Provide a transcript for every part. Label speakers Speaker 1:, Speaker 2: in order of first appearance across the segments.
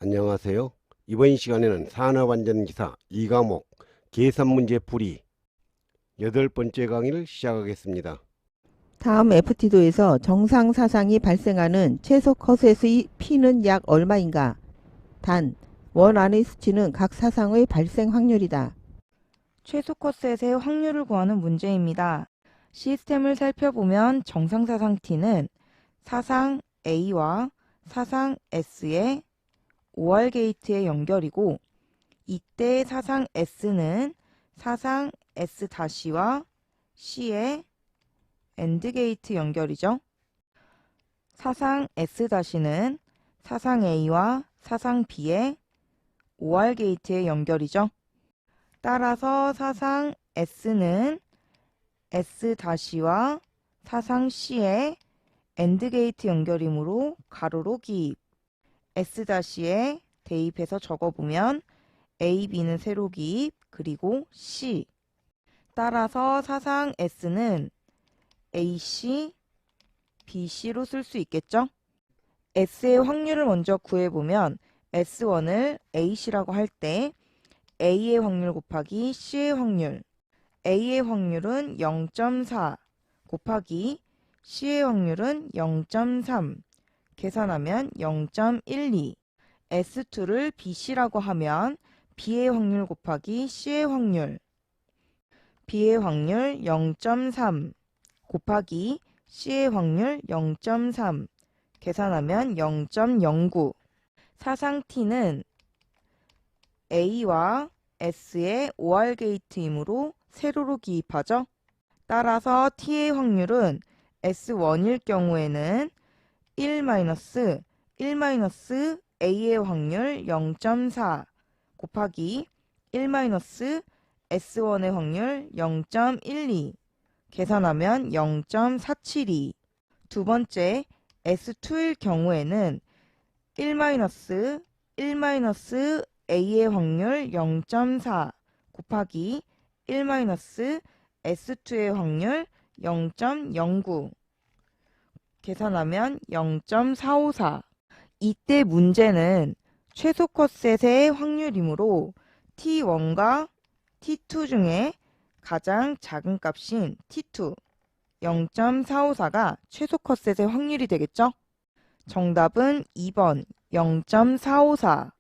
Speaker 1: 안녕하세요. 이번 시간에는 산업안전기사 2과목 계산문제 풀이 8번째 강의를 시작하겠습니다.
Speaker 2: 다음 FT도에서 정상사상이 발생하는 최소 컷셋의 P는 약 얼마인가? 단, 원 안의 수치는 각 사상의 발생 확률이다.
Speaker 3: 최소 컷셋의 확률을 구하는 문제입니다. 시스템을 살펴보면 정상사상 T는 사상 A와 사상 S의 OR 게이트의 연결이고, 이때 사상 S는 사상 S-와 C의 AND 게이트 연결이죠. 사상 S-는 사상 A와 사상 B의 OR 게이트의 연결이죠. 따라서 사상 S는 S-와 사상 C의 AND 게이트 연결이므로 가로로 기입, S-에 대입해서 적어보면 A, B는 세로 기입, 그리고 C. 따라서 사상 S는 AC, BC로 쓸 수 있겠죠? S의 확률을 먼저 구해보면 S1을 AC라고 할 때 A의 확률 곱하기 C의 확률, A의 확률은 0.4 곱하기 C의 확률은 0.3 계산하면 0.12. S2를 BC라고 하면 B의 확률 곱하기 C의 확률, B의 확률 0.3 곱하기 C의 확률 0.3 계산하면 0.09. 사상 T는 A와 S의 OR 게이트이므로 세로로 기입하죠. 따라서 T의 확률은 S1일 경우에는 1-A의 확률 0.4 곱하기 1-S1의 확률 0.12 계산하면 0.472. 두 번째 S2일 경우에는 1-A의 확률 0.4 곱하기 1-S2의 확률 0.09 계산하면 0.454. 이때 문제는 최소 컷셋의 확률이므로 T1과 T2 중에 가장 작은 값인 T2 0.454가 최소 컷셋의 확률이 되겠죠? 정답은 2번 0.454.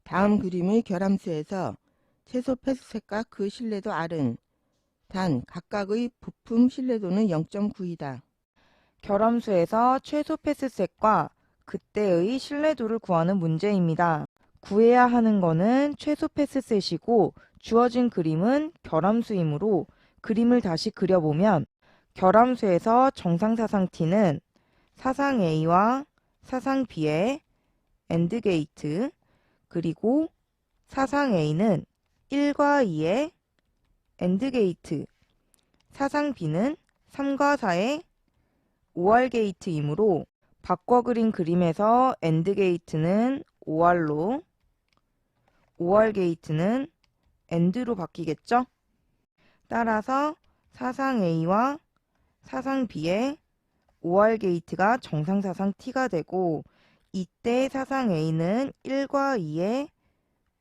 Speaker 2: 다음 그림의 결함수에서 최소 패스셋과 그 신뢰도 R은 단 각각의 부품 신뢰도는 0.9이다.
Speaker 3: 결함수에서 최소 패스셋과 그때의 신뢰도를 구하는 문제입니다. 구해야 하는 것은 최소 패스셋이고 주어진 그림은 결함수이므로 그림을 다시 그려보면 결함수에서 정상사상 T는 사상 A와 사상 B의 AND 게이트, 그리고 사상 A는 1과 2의 AND 게이트, 사상 B는 3과 4의 OR 게이트이므로 바꿔 그린 그림에서 AND 게이트는 OR로, OR 게이트는 AND로 바뀌겠죠? 따라서 사상 A와 사상 B의 OR 게이트가 정상사상 T가 되고, 이때 사상 A는 1과 2의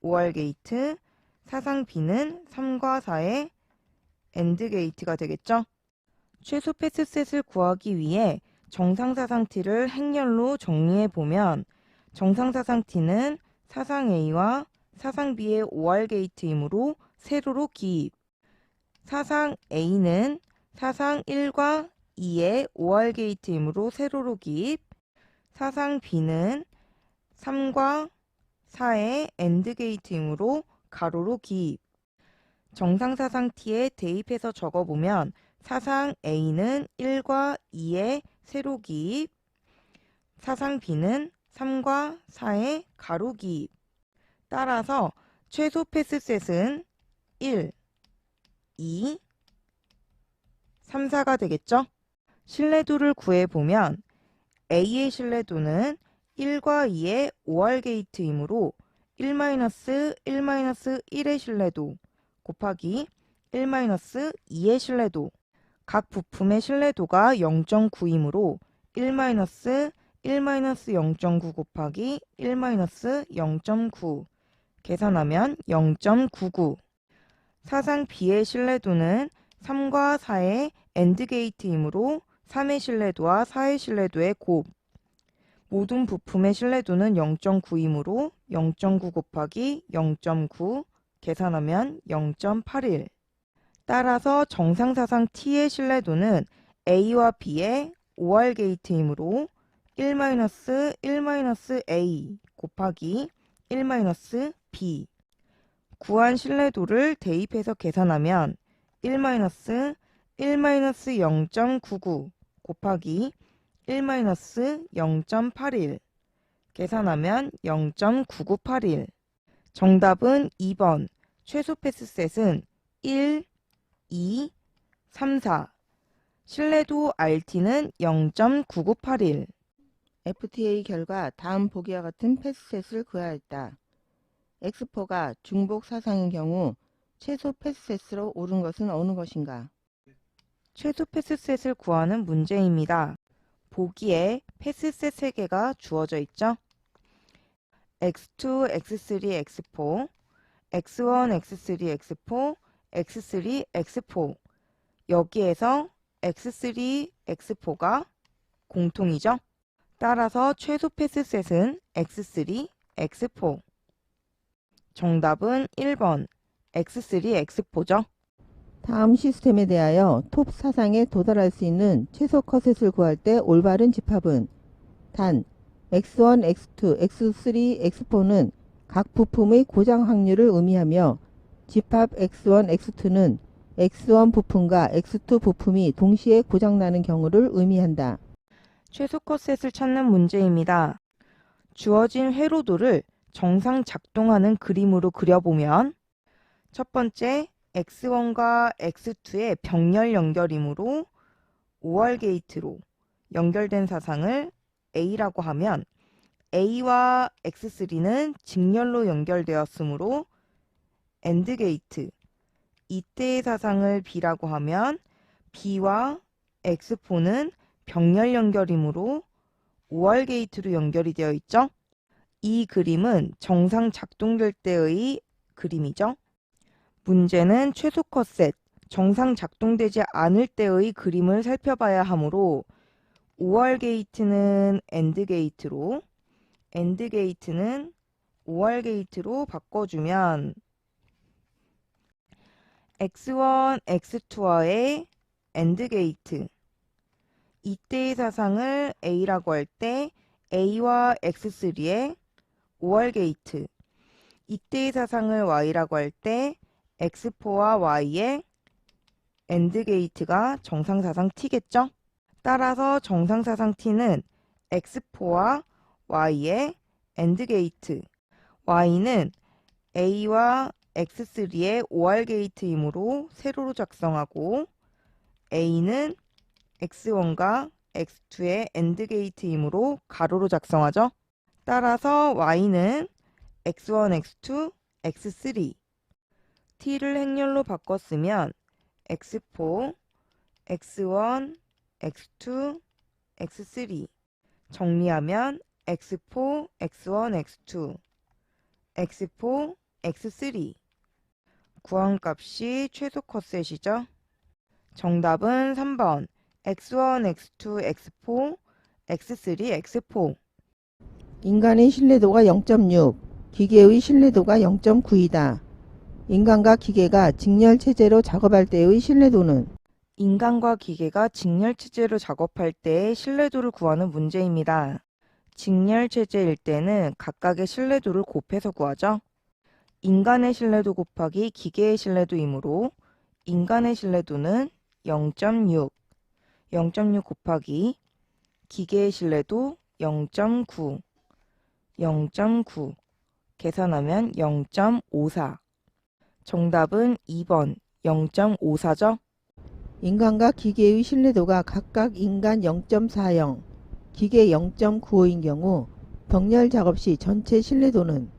Speaker 3: OR 게이트, 사상 B는 3과 4의 AND 게이트가 되겠죠? 최소 패스셋을 구하기 위해 정상사상 T를 행렬로 정리해 보면 정상사상 T는 사상 A와 사상 B의 OR 게이트이므로 세로로 기입, 사상 A는 사상 1과 2의 OR 게이트이므로 세로로 기입, 사상 B는 3과 4의 AND 게이트이므로 가로로 기입. 정상사상 T에 대입해서 적어보면 사상 A는 1과 2의 세로 기입, 사상 B는 3과 4의 가로 기입. 따라서 최소 패스셋은 1, 2, 3, 4가 되겠죠? 신뢰도를 구해보면 A의 신뢰도는 1과 2의 OR 게이트이므로 1-1-1의 신뢰도 곱하기 1-2의 신뢰도, 각 부품의 신뢰도가 0.9이므로 1-0.9 곱하기 1-0.9 계산하면 0.99. 사상 B의 신뢰도는 3과 4의 AND 게이트이므로 3의 신뢰도와 4의 신뢰도의 곱. 모든 부품의 신뢰도는 0.9이므로 0.9 곱하기 0.9 계산하면 0.81. 따라서 정상사상 T의 신뢰도는 A와 B의 OR 게이트이므로 1-1-A 곱하기 1-B. 구한 신뢰도를 대입해서 계산하면 1-0.99 곱하기 1-0.81 계산하면 0.9981. 정답은 2번. 최소 패스셋은 1, 2, 3, 4. 신뢰도 RT는 0.9981.
Speaker 2: FTA 결과 다음 보기와 같은 패스셋을 구하였다. X4가 중복 사상인 경우 최소 패스셋으로 옳은 것은 어느 것인가?
Speaker 3: 최소 패스셋을 구하는 문제입니다. 보기에 패스셋 3개가 주어져 있죠. X2, X3, X4, X1, X3, X4, X3, X4. 여기에서 X3, X4가 공통이죠. 따라서 최소 패스셋은 X3, X4. 정답은 1번 X3, X4죠.
Speaker 2: 다음 시스템에 대하여 톱 사상에 도달할 수 있는 최소 컷셋을 구할 때 올바른 집합은 단 X1, X2, X3, X4는 각 부품의 고장 확률을 의미하며 집합 X1, X2는 X1 부품과 X2 부품이 동시에 고장나는 경우를 의미한다.
Speaker 3: 최소 컷셋을 찾는 문제입니다. 주어진 회로도를 정상 작동하는 그림으로 그려보면 첫 번째 X1과 X2의 병렬 연결이므로 OR 게이트로 연결된 사상을 A라고 하면 A와 X3는 직렬로 연결되었으므로 AND 게이트. 이때의 사상을 B라고 하면 B와 X4는 병렬 연결이므로 OR 게이트로 연결이 되어 있죠. 이 그림은 정상 작동될 때의 그림이죠. 문제는 최소 컷셋, 정상 작동되지 않을 때의 그림을 살펴봐야 하므로 OR 게이트는 AND 게이트로, AND 게이트는 OR 게이트로 바꿔주면 X1, X2와의 AND 게이트. 이때의 사상을 A라고 할 때 A와 X3의 OR 게이트. 이때의 사상을 Y라고 할 때 X4와 Y의 AND 게이트가 정상사상 T겠죠? 따라서 정상사상 T는 X4와 Y의 AND 게이트. Y는 A와 X3의 OR 게이트이므로 세로로 작성하고 A는 X1과 X2의 AND 게이트이므로 가로로 작성하죠. 따라서 Y는 X1, X2, X3. T를 행렬로 바꿨으면 X4, X1, X2, X3. 정리하면 X4, X1, X2, X4, X3. 구한 값이 최소 컷셋이죠. 정답은 3번 X1, X2, X4, X3, X4.
Speaker 2: 인간의 신뢰도가 0.6, 기계의 신뢰도가 0.9이다. 인간과 기계가 직렬 체제로 작업할 때의 신뢰도는
Speaker 3: 인간과 기계가 직렬 체제로 작업할 때의 신뢰도를 구하는 문제입니다. 직렬 체제일 때는 각각의 신뢰도를 곱해서 구하죠. 인간의 신뢰도 곱하기 기계의 신뢰도이므로 인간의 신뢰도는 0.6, 0.6 곱하기 기계의 신뢰도 0.9, 0.9 계산하면 0.54. 정답은 2번 0.54죠.
Speaker 2: 인간과 기계의 신뢰도가 각각 인간 0.40, 기계 0.95인 경우 병렬 작업 시 전체 신뢰도는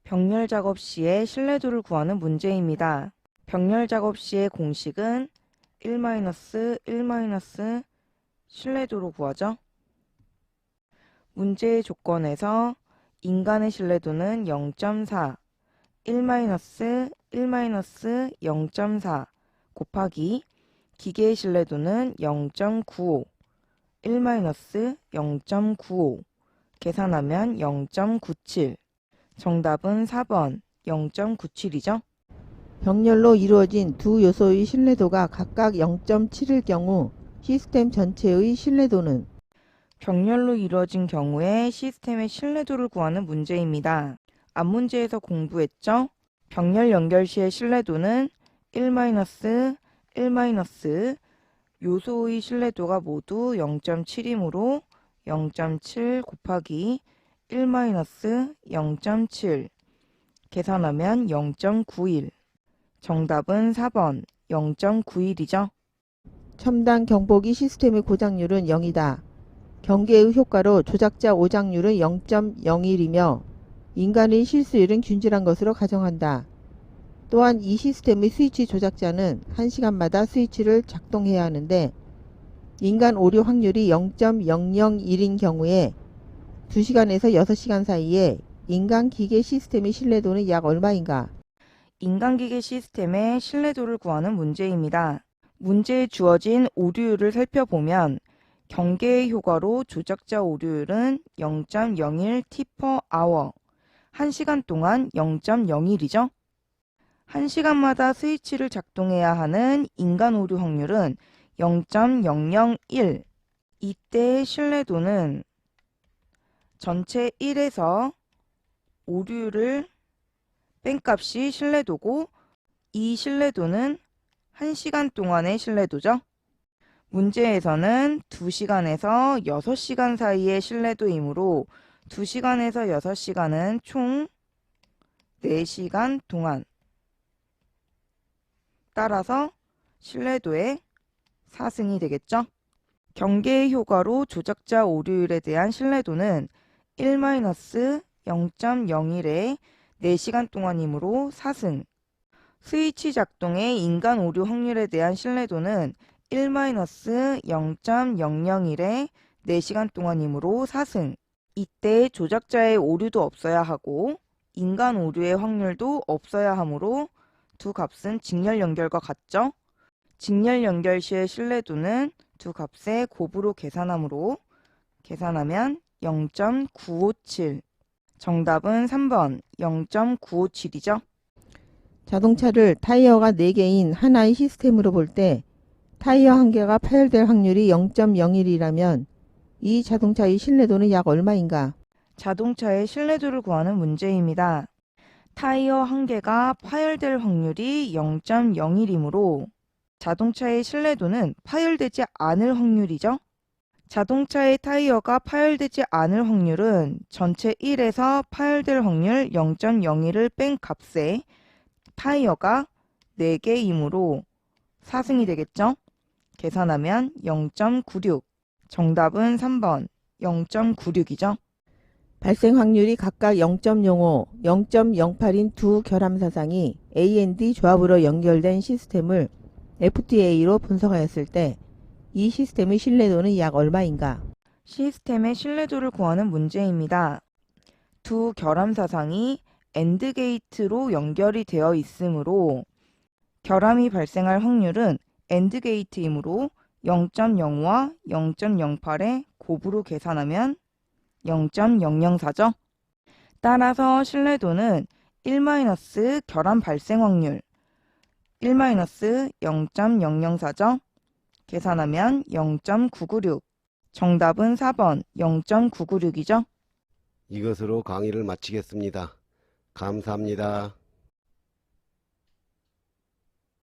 Speaker 3: 병렬 작업 시의 신뢰도를 구하는 문제입니다. 병렬 작업 시의 공식은 1-1- 신뢰도로 구하죠. 문제의 조건에서 인간의 신뢰도는 0.4, 1-0.4 곱하기 기계의 신뢰도는 0.95, 1-0.95 계산하면 0.97. 정답은 4번 0.97이죠.
Speaker 2: 병렬로 이루어진 두 요소의 신뢰도가 각각 0.7일 경우 시스템 전체의 신뢰도는
Speaker 3: 병렬로 이루어진 경우에 시스템의 신뢰도를 구하는 문제입니다. 앞 문제에서 공부했죠? 병렬 연결 시의 신뢰도는 1-1- 요소의 신뢰도가 모두 0.7이므로 0.7 곱하기 1-0.7 계산하면 0.91. 정답은 4번 0.91이죠.
Speaker 2: 첨단 경보기 시스템의 고장률은 0이다. 경계의 효과로 조작자 오작률은 0.01이며 인간의 실수율은 균질한 것으로 가정한다. 또한 이 시스템의 스위치 조작자는 1시간마다 스위치를 작동해야 하는데 인간 오류 확률이 0.001인 경우에 2시간에서 6시간 사이에 인간 기계 시스템의 신뢰도는 약 얼마인가?
Speaker 3: 인간기계 시스템의 신뢰도를 구하는 문제입니다. 문제에 주어진 오류율을 살펴보면 경계의 효과로 조작자 오류율은 0.01 T/hour, 1시간 동안 0.01이죠. 1시간마다 스위치를 작동해야 하는 인간 오류 확률은 0.001. 이때의 신뢰도는 전체 1에서 오류를 뺀 값이 신뢰도고 이 신뢰도는 1시간 동안의 신뢰도죠. 문제에서는 2시간에서 6시간 사이의 신뢰도이므로 2시간에서 6시간은 총 4시간 동안. 따라서 신뢰도의 4승이 되겠죠. 경계의 효과로 조작자 오류율에 대한 신뢰도는 1-0.01에 4시간 동안이므로 4승. 스위치 작동의 인간 오류 확률에 대한 신뢰도는 1-0.001에 4시간 동안이므로 4승. 이때 조작자의 오류도 없어야 하고 인간 오류의 확률도 없어야 하므로 두 값은 직렬 연결과 같죠? 직렬 연결 시의 신뢰도는 두 값의 곱으로 계산하면 0.957. 정답은 3번 0.957이죠.
Speaker 2: 자동차를 타이어가 4개인 하나의 시스템으로 볼 때 타이어 1개가 파열될 확률이 0.01이라면 이 자동차의 신뢰도는 약 얼마인가?
Speaker 3: 자동차의 신뢰도를 구하는 문제입니다. 타이어 1개가 파열될 확률이 0.01이므로 자동차의 신뢰도는 파열되지 않을 확률이죠. 자동차의 타이어가 파열되지 않을 확률은 전체 1에서 파열될 확률 0.01을 뺀 값에 타이어가 4개이므로 4승이 되겠죠. 계산하면 0.96. 정답은 3번 0.96이죠.
Speaker 2: 발생 확률이 각각 0.05, 0.08인 두 결함 사상이 A&D 조합으로 연결된 시스템을 FTA로 분석하였을 때 이 시스템의 신뢰도는 약 얼마인가?
Speaker 3: 시스템의 신뢰도를 구하는 문제입니다. 두 결함 사상이 AND 게이트로 연결이 되어 있으므로 결함이 발생할 확률은 AND 게이트이므로 0.05와 0.08의 곱으로 계산하면 0.004죠. 따라서 신뢰도는 1- 결함 발생 확률 1-0.004죠. 계산하면 0.996. 정답은 4번 0.996이죠.
Speaker 1: 이것으로 강의를 마치겠습니다. 감사합니다.